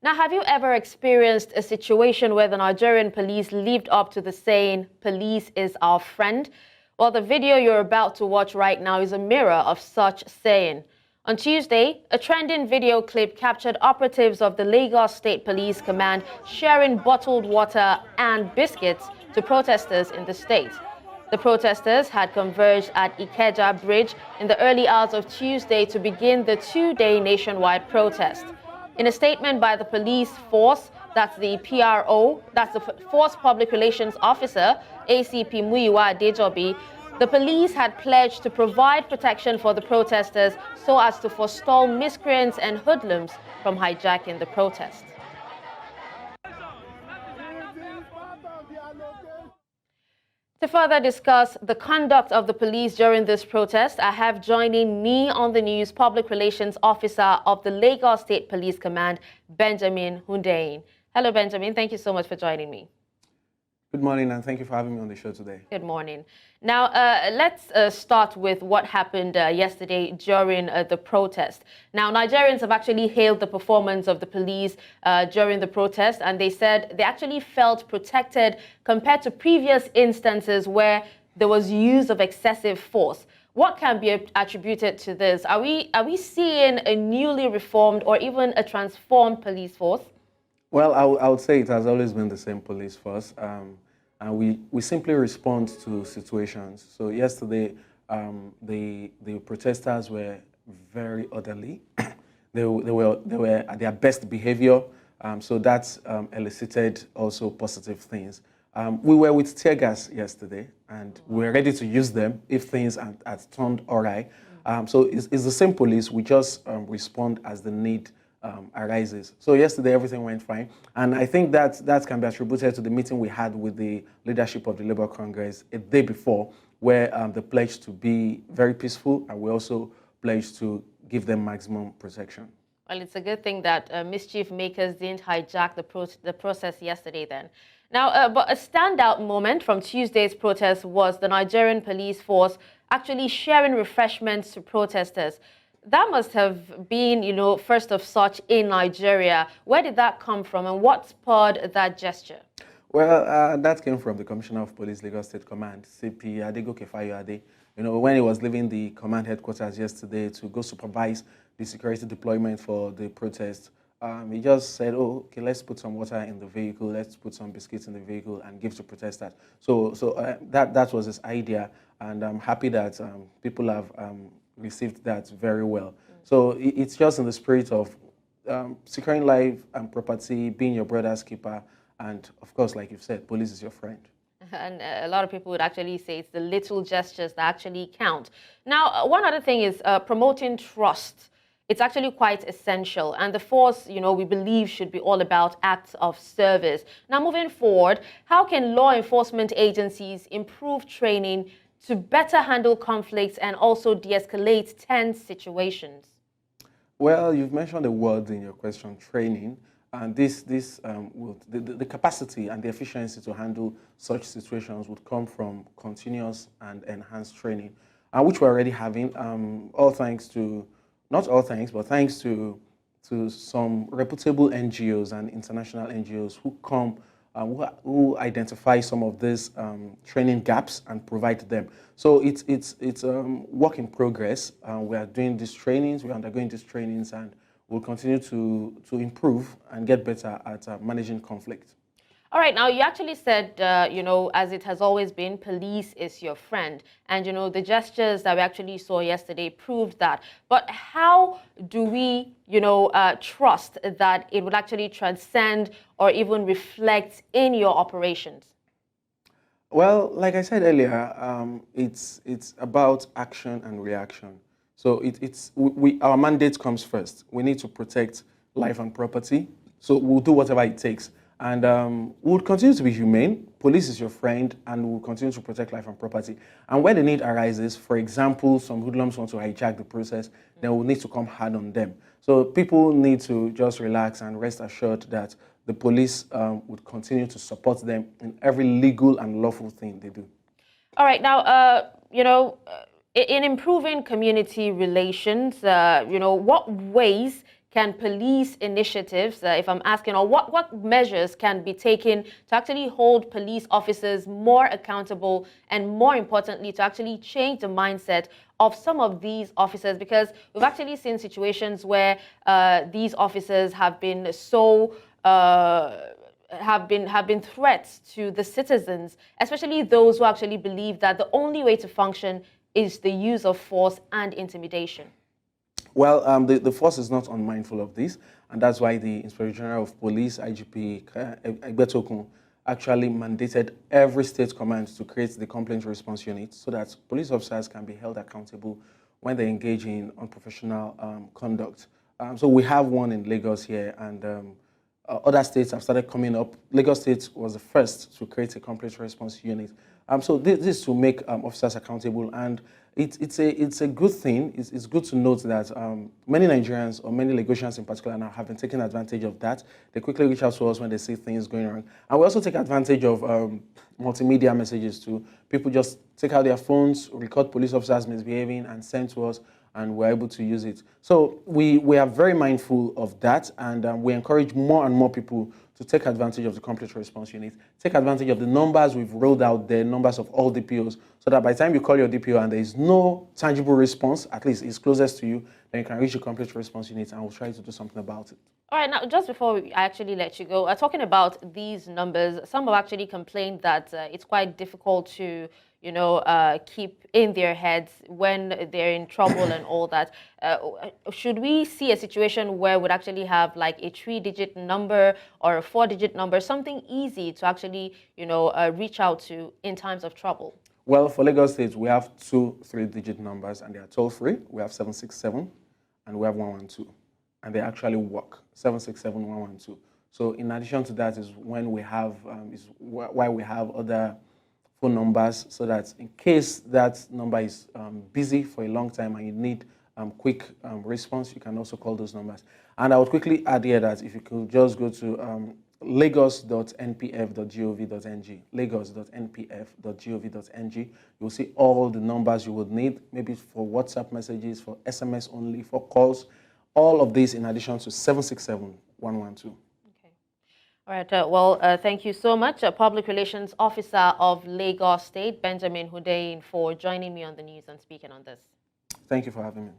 Now, have you ever experienced a situation where the Nigerian police lived up to the saying, "Police is our friend"? Well, the video you're about to watch right now is a mirror of such saying. On Tuesday, a trending video clip captured operatives of the Lagos State Police Command sharing bottled water and biscuits to protesters in the state. The protesters had converged at Ikeja Bridge in the early hours of Tuesday to begin the two-day nationwide protest. In a statement by the police force, that's the PRO, that's the Force Public Relations Officer, ACP Muyiwa Adejobi, the police had pledged to provide protection for the protesters so as to forestall miscreants and hoodlums from hijacking the protest. To further discuss the conduct of the police during this protest, I have joining me on the news Public Relations Officer of the Lagos State Police Command, Benjamin Hundeyin. Hello, Benjamin. Thank you so much for joining me. Good morning, and thank you for having me on the show today. Good morning. Now, let's start with what happened yesterday during the protest. Now, Nigerians have actually hailed the performance of the police during the protest, and they said they actually felt protected compared to previous instances where there was use of excessive force. What can be attributed to this? Are we seeing a newly reformed or even a transformed police force? Well, I would say it has always been the same police force, and we simply respond to situations. So yesterday, the protesters were very orderly. they were at their best behavior. So that elicited also positive things. We were with teargas yesterday, and we were ready to use them if things had turned awry. So it's the same police. We just respond as the need arises. So yesterday everything went fine, and I think that can be attributed to the meeting we had with the leadership of the Labour Congress a day before, where they pledged to be very peaceful, and we also pledged to give them maximum protection. Well, it's a good thing that mischief makers didn't hijack the process yesterday then. Now, but a standout moment from Tuesday's protest was the Nigerian police force actually sharing refreshments to protesters. That must have been, first of such in Nigeria. Where did that come from, and what spurred that gesture? Well, that came from the Commissioner of Police, Lagos State Command, CP Adegoke. When he was leaving the command headquarters yesterday to go supervise the security deployment for the protest, he just said, "Oh, okay, let's put some water in the vehicle, let's put some biscuits in the vehicle and give to protesters." So that was his idea, and I'm happy that people have received that very well. So it's just in the spirit of securing life and property, being your brother's keeper, and of course, like you've said, police is your friend. And a lot of people would actually say it's the little gestures that actually count. Now, one other thing is promoting trust. It's actually quite essential, and the force, we believe should be all about acts of service. Now, moving forward, how can law enforcement agencies improve training to better handle conflicts and also de-escalate tense situations? Well, you've mentioned the word in your question, training, and the capacity and the efficiency to handle such situations would come from continuous and enhanced training, which we're already having, thanks to some reputable NGOs and international NGOs who come who identify some of these training gaps and provide them. So it's work in progress. We are doing these trainings, we're undergoing these trainings, and we'll continue to improve and get better at managing conflict. All right, now you actually said, as it has always been, police is your friend. And, the gestures that we actually saw yesterday proved that. But how do we, trust that it would actually transcend or even reflect in your operations? Well, like I said earlier, it's about action and reaction. So our mandate comes first. We need to protect life and property. So we'll do whatever it takes. And we'll continue to be humane. Police is your friend, and we'll continue to protect life and property. And when the need arises, for example, some hoodlums want to hijack the process, then we'll need to come hard on them. So people need to just relax and rest assured that the police would continue to support them in every legal and lawful thing they do. All right. Now, in improving community relations, what ways can police initiatives, if I'm asking, or what measures can be taken to actually hold police officers more accountable and more importantly to actually change the mindset of some of these officers? Because we've actually seen situations where these officers have been so have been threats to the citizens, especially those who actually believe that the only way to function is the use of force and intimidation. Well, the force is not unmindful of this, and that's why the Inspector General of Police, IGP Ikeja, actually mandated every state command to create the complaint response unit so that police officers can be held accountable when they engage in unprofessional conduct. So we have one in Lagos here, and other states have started coming up. Lagos State was the first to create a complaint response unit. So this is to make officers accountable, and it's a good thing. It's good to note that many Nigerians, or many Lagosians in particular now, have been taking advantage of that. They quickly reach out to us when they see things going wrong. And we also take advantage of multimedia messages too. People just take out their phones, record police officers misbehaving, and send to us, and we're able to use it. So we are very mindful of that, and we encourage more and more people to take advantage of the complete response unit, take advantage of the numbers we've rolled out there, numbers of all DPOs, so that by the time you call your DPO and there is no tangible response, at least it's closest to you, then you can reach the complete response unit, and we'll try to do something about it. All right, now just before I actually let you go, talking about these numbers, some have actually complained that it's quite difficult to, keep in their heads when they're in trouble and all that. Should we see a situation where we'd actually have like a 3-digit number or a 4-digit number, something easy to actually, reach out to in times of trouble? Well, for Lagos State, we have 2 3-digit numbers, and they are toll-free. We have 767 and we have 112. And they actually work, 767, 112. So in addition to that is when we have, why we have other phone numbers, so that in case that number is busy for a long time and you need quick response, you can also call those numbers. And I would quickly add here that if you could just go to lagos.npf.gov.ng, lagos.npf.gov.ng, you'll see all the numbers you would need, maybe for WhatsApp messages, for SMS only, for calls, all of these in addition to 767 112. Okay. All right. Thank you so much, Public Relations Officer of Lagos State, Benjamin Hundeyin, for joining me on the news and speaking on this. Thank you for having me.